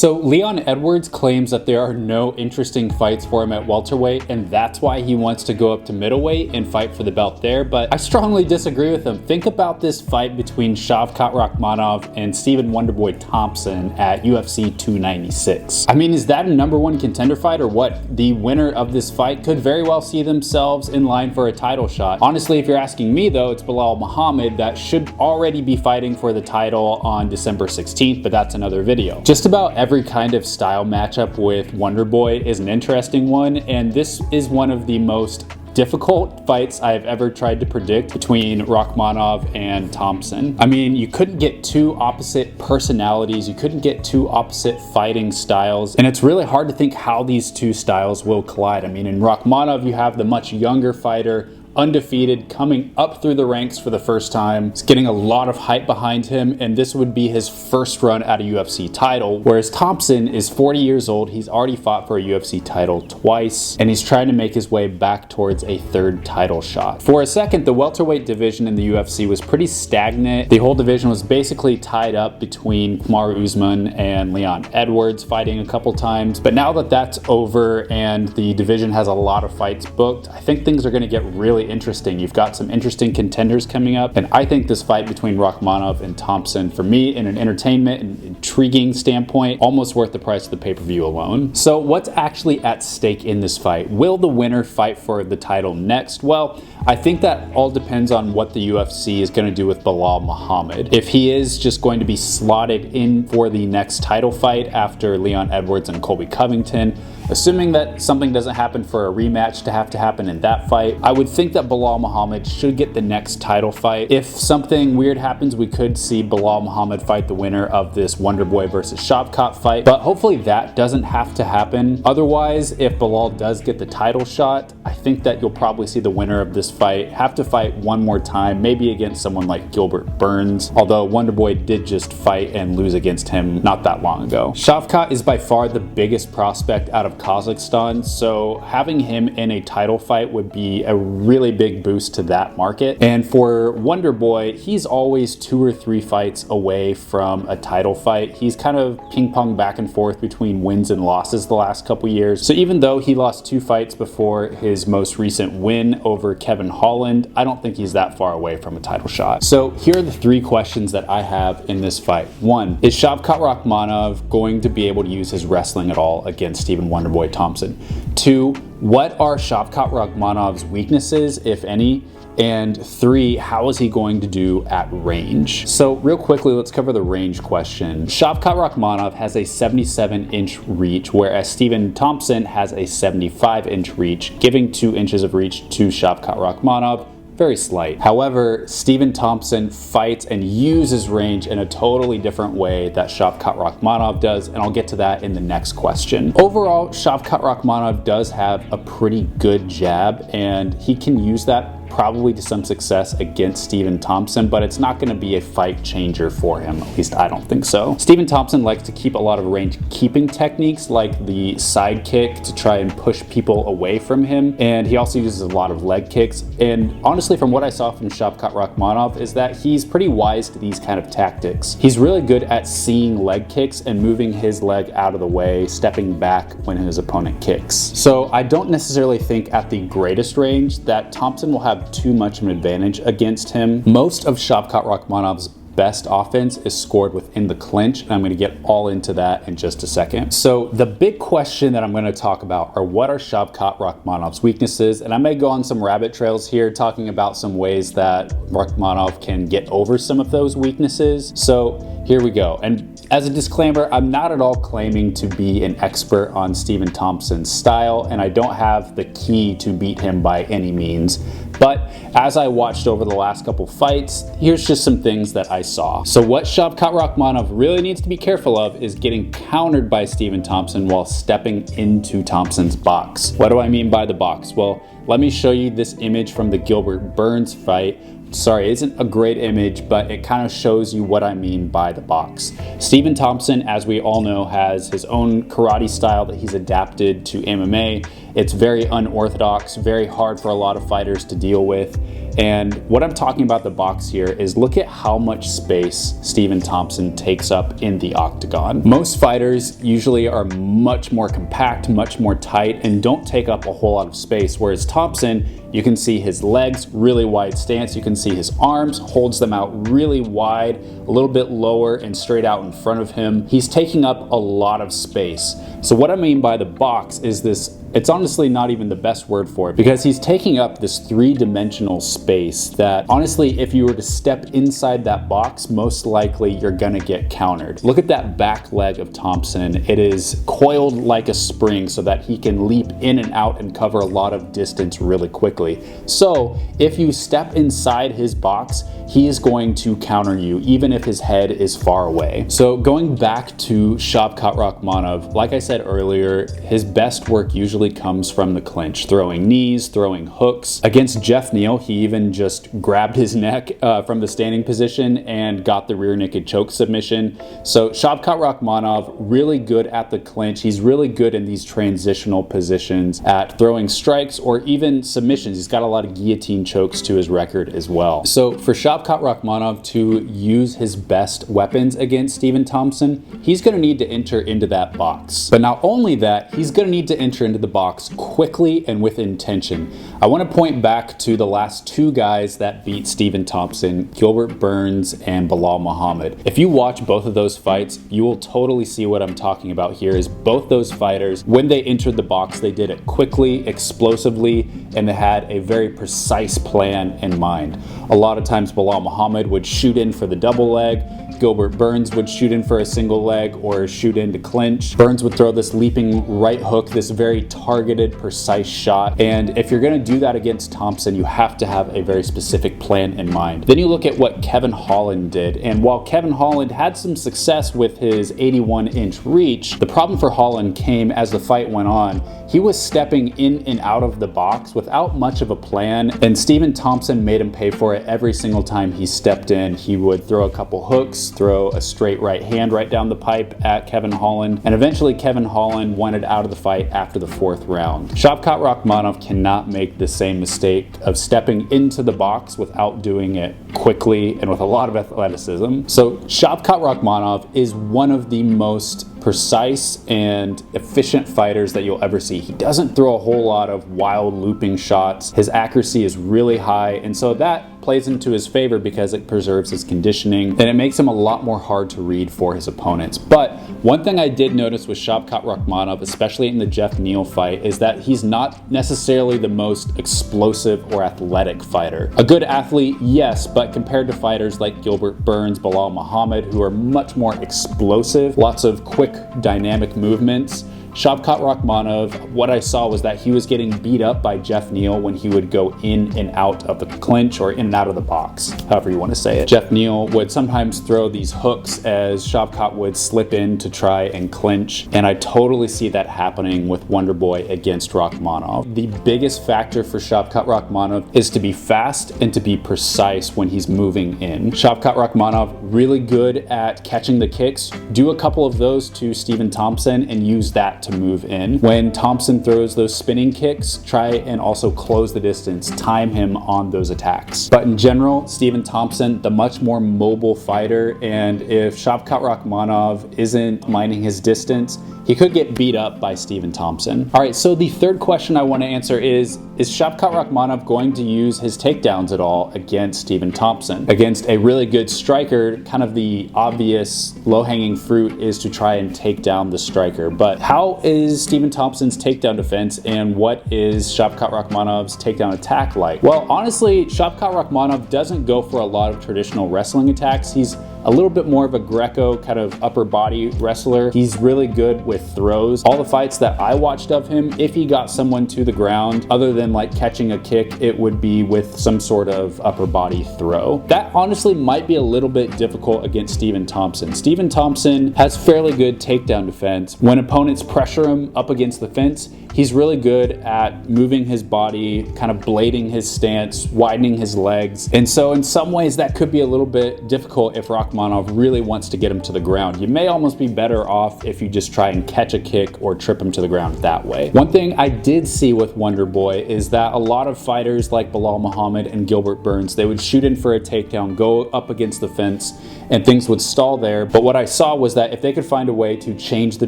So Leon Edwards claims that there are no interesting fights for him at welterweight, and that's why he wants to go up to middleweight and fight for the belt there, but I strongly disagree with him. Think about this fight between Shavkat Rakhmonov and Stephen Wonderboy Thompson at UFC 296. I mean, is that a #1 contender fight or what? The winner of this fight could very well see themselves in line for a title shot. Honestly, if you're asking me though, it's Belal Muhammad that should already be fighting for the title on December 16th, but that's another video. Just about every kind of style matchup with Wonderboy is an interesting one, and this is one of the most difficult fights I've ever tried to predict between Rakhmonov and Thompson. I mean, you couldn't get two opposite personalities, you couldn't get two opposite fighting styles, and it's really hard to think how these two styles will collide. I mean, in Rakhmonov, you have the much younger fighter, undefeated, coming up through the ranks for the first time. He's getting a lot of hype behind him, and this would be his first run at a UFC title, whereas Thompson is 40 years old. He's already fought for a UFC title twice, and he's trying to make his way back towards a third title shot. For a second, the welterweight division in the UFC was pretty stagnant. The whole division was basically tied up between Kamaru Usman and Leon Edwards fighting a couple times, but now that that's over and the division has a lot of fights booked, I think things are going to get really interesting. You've got some interesting contenders coming up, and I think this fight between Rakhmonov and Thompson, for me, in an entertainment and intriguing standpoint, almost worth the price of the pay-per-view alone. So what's actually at stake in this fight? Will the winner fight for the title next? Well, I think that all depends on what the UFC is going to do with Belal Muhammad. If he is just going to be slotted in for the next title fight after Leon Edwards and Colby Covington, assuming that something doesn't happen for a rematch to have to happen in that fight, I would think that Belal Muhammad should get the next title fight. If something weird happens, we could see Belal Muhammad fight the winner of this Wonderboy versus Shavkat fight, but hopefully that doesn't have to happen. Otherwise, if Belal does get the title shot, I think that you'll probably see the winner of this fight have to fight one more time, maybe against someone like Gilbert Burns, although Wonderboy did just fight and lose against him not that long ago. Shavkat is by far the biggest prospect out of Kazakhstan, so having him in a title fight would be a really big boost to that market. And for Wonderboy, he's always 2 or 3 fights away from a title fight. He's kind of ping-pong back and forth between wins and losses the last couple years. So even though he lost 2 fights before his most recent win over Kevin Holland, I don't think he's that far away from a title shot. So here are the 3 questions that I have in this fight. 1, is Shavkat Rakhmonov going to be able to use his wrestling at all against Stephen Wonderboy Thompson? 2, what are Shavkat Rakhmonov's weaknesses, if any? And 3, how is he going to do at range? So real quickly, let's cover the range question. Shavkat Rakhmonov has a 77-inch reach, whereas Stephen Thompson has a 75-inch reach, giving 2 inches of reach to Shavkat Rakhmonov. Very slight. However, Stephen Thompson fights and uses range in a totally different way that Shavkat Rakhmonov does, and I'll get to that in the next question. Overall, Shavkat Rakhmonov does have a pretty good jab, and he can use that probably to some success against Stephen Thompson, but it's not going to be a fight changer for him. At least I don't think so. Stephen Thompson likes to keep a lot of range keeping techniques like the side kick to try and push people away from him, and he also uses a lot of leg kicks. And honestly, from what I saw from Shavkat Rakhmonov is that he's pretty wise to these kind of tactics. He's really good at seeing leg kicks and moving his leg out of the way, stepping back when his opponent kicks. So I don't necessarily think at the greatest range that Thompson will have too much of an advantage against him. Most of Shavkat Rakhmonov's best offense is scored within the clinch, and I'm going to get all into that in just a second. So the big question that I'm going to talk about are, what are Shavkat Rakhmonov's weaknesses? And I may go on some rabbit trails here talking about some ways that Rakhmonov can get over some of those weaknesses. So here we go. And as a disclaimer, I'm not at all claiming to be an expert on Stephen Thompson's style, and I don't have the key to beat him by any means. But as I watched over the last couple fights, here's just some things that I saw. So what Shavkat Rakhmonov really needs to be careful of is getting countered by Stephen Thompson while stepping into Thompson's box. What do I mean by the box? Well, let me show you this image from the Gilbert Burns fight. Sorry, it isn't a great image, but it kind of shows you what I mean by the box. Stephen Thompson, as we all know, has his own karate style that he's adapted to MMA. It's very unorthodox, very hard for a lot of fighters to deal with. And what I'm talking about the box here is look at how much space Stephen Thompson takes up in the octagon. Most fighters usually are much more compact, much more tight, and don't take up a whole lot of space, whereas Thompson, you can see his legs, really wide stance. You can see his arms, holds them out really wide, a little bit lower and straight out in front of him. He's taking up a lot of space. So what I mean by the box is this, it's honestly not even the best word for it, because he's taking up this three-dimensional space that honestly, if you were to step inside that box, most likely you're gonna get countered. Look at that back leg of Thompson. It is coiled like a spring so that he can leap in and out and cover a lot of distance really quickly. So if you step inside his box, he is going to counter you, even if his head is far away. So going back to Shavkat Rakhmonov, like I said earlier, his best work usually comes from the clinch, throwing knees, throwing hooks. Against Jeff Neal, he even just grabbed his neck from the standing position and got the rear naked choke submission. So Shavkat Rakhmonov, really good at the clinch. He's really good in these transitional positions at throwing strikes or even submissions. He's got a lot of guillotine chokes to his record as well. So for Shavkat Rakhmonov to use his best weapons against Stephen Thompson, he's going to need to enter into that box. But not only that, he's going to need to enter into the box quickly and with intention. I want to point back to the last two guys that beat Stephen Thompson, Gilbert Burns and Belal Muhammad. If you watch both of those fights, you will totally see what I'm talking about here. Is both those fighters, when they entered the box, they did it quickly, explosively, and they had a very precise plan in mind. A lot of times Belal Muhammad would shoot in for the double leg, Gilbert Burns would shoot in for a single leg or shoot in to clinch. Burns would throw this leaping right hook, this very targeted, precise shot. And if you're gonna do that against Thompson, you have to have a very specific plan in mind. Then you look at what Kevin Holland did. And while Kevin Holland had some success with his 81-inch reach, the problem for Holland came as the fight went on. He was stepping in and out of the box without much of a plan, and Stephen Thompson made him pay for it every single time he stepped in. He would throw a couple hooks, throw a straight right hand right down the pipe at Kevin Holland, and eventually Kevin Holland wanted out of the fight after the fourth round. Shavkat Rakhmonov cannot make the same mistake of stepping into the box without doing it quickly and with a lot of athleticism. So Shavkat Rakhmonov is one of the most precise and efficient fighters that you'll ever see. He doesn't throw a whole lot of wild looping shots. His accuracy is really high, and so that plays into his favor because it preserves his conditioning and it makes him a lot more hard to read for his opponents. But one thing I did notice with Shavkat Rakhmonov, especially in the Jeff Neal fight, is that he's not necessarily the most explosive or athletic fighter. A good athlete, yes, but compared to fighters like Gilbert Burns, Belal Muhammad, who are much more explosive, lots of quick dynamic movements, Shavkat Rakhmonov, what I saw was that he was getting beat up by Jeff Neal when he would go in and out of the clinch or in and out of the box, however you want to say it. Jeff Neal would sometimes throw these hooks as Shavkat would slip in to try and clinch, and I totally see that happening with Wonderboy against Rakhmonov. The biggest factor for Shavkat Rakhmonov is to be fast and to be precise when he's moving in. Shavkat Rakhmonov, really good at catching the kicks. Do a couple of those to Stephen Thompson and use that to move in. When Thompson throws those spinning kicks, try and also close the distance, time him on those attacks. But in general, Stephen Thompson, the much more mobile fighter, and if Shavkat Rakhmonov isn't minding his distance, he could get beat up by Stephen Thompson. All right, so the third question I want to answer is Shavkat Rakhmonov going to use his takedowns at all against Stephen Thompson? Against a really good striker, kind of the obvious low-hanging fruit is to try and take down the striker. But how is Stephen Thompson's takedown defense and what is Shavkat Rakhmonov's takedown attack like? Well, honestly, Shavkat Rakhmonov doesn't go for a lot of traditional wrestling attacks. He's a little bit more of a Greco kind of upper body wrestler. He's really good with throws. All the fights that I watched of him, if he got someone to the ground, other than like catching a kick, it would be with some sort of upper body throw. That honestly might be a little bit difficult against Stephen Thompson. Stephen Thompson has fairly good takedown defense. When opponents pressure him up against the fence, he's really good at moving his body, kind of blading his stance, widening his legs. And so in some ways that could be a little bit difficult if Rakhmonov Rakhmonov really wants to get him to the ground. You may almost be better off if you just try and catch a kick or trip him to the ground that way. One thing I did see with Wonder Boy is that a lot of fighters like Bilal Muhammad and Gilbert Burns, they would shoot in for a takedown, go up against the fence, and things would stall there. But what I saw was that if they could find a way to change the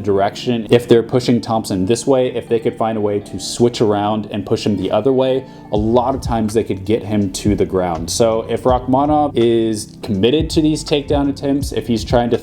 direction, if they're pushing Thompson this way, if they could find a way to switch around and push him the other way, a lot of times they could get him to the ground. So if Rakhmonov is committed to these takedown attempts, if he's trying to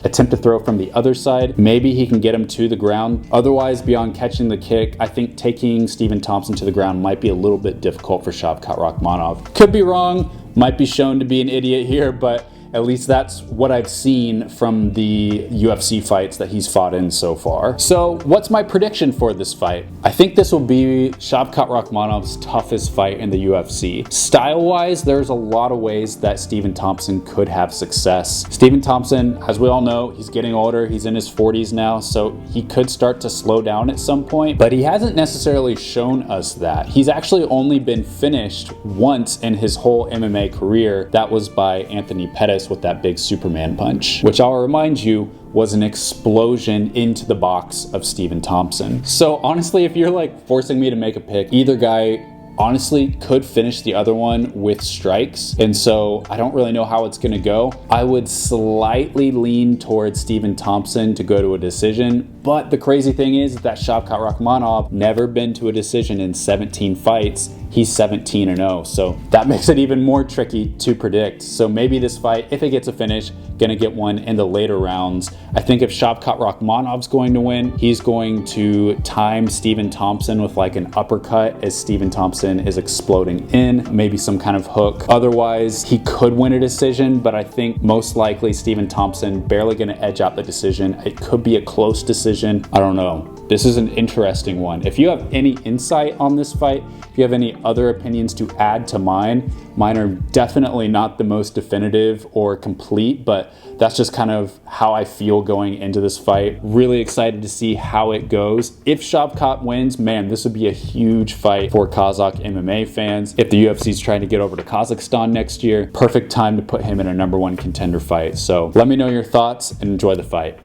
attempt to throw from the other side, maybe he can get him to the ground. Otherwise, beyond catching the kick, I think taking Stephen Thompson to the ground might be a little bit difficult for Shavkat Rakhmonov. Could be wrong, might be shown to be an idiot here, but at least that's what I've seen from the UFC fights that he's fought in so far. So what's my prediction for this fight? I think this will be Shavkat Rakhmonov's toughest fight in the UFC. Style-wise, there's a lot of ways that Stephen Thompson could have success. Stephen Thompson, as we all know, he's getting older. He's in his 40s now, so he could start to slow down at some point, but he hasn't necessarily shown us that. He's actually only been finished once in his whole MMA career. That was by Anthony Pettis with that big Superman punch, which I'll remind you was an explosion into the box of Stephen Thompson. So honestly, if you're like forcing me to make a pick, either guy honestly could finish the other one with strikes, and so I don't really know how it's gonna go. I would slightly lean towards Stephen Thompson to go to a decision, but the crazy thing is that Shavkat Rakhmonov never been to a decision in 17 fights. He's 17-0, so that makes it even more tricky to predict. So maybe this fight, if it gets a finish, gonna get one in the later rounds. I think if Shavkat Rakhmonov's going to win, he's going to time Stephen Thompson with like an uppercut as Stephen Thompson is exploding in, maybe some kind of hook. Otherwise, he could win a decision, but I think most likely Stephen Thompson barely gonna edge out the decision. It could be a close decision, I don't know. This is an interesting one. If you have any insight on this fight, if you have any other opinions to add to mine are definitely not the most definitive or complete, but that's just kind of how I feel going into this fight. Really excited to see how it goes. If Shavkat wins, man, this would be a huge fight for Kazakh MMA fans. If the UFC is trying to get over to Kazakhstan next year, perfect time to put him in a #1 contender fight. So let me know your thoughts and enjoy the fight.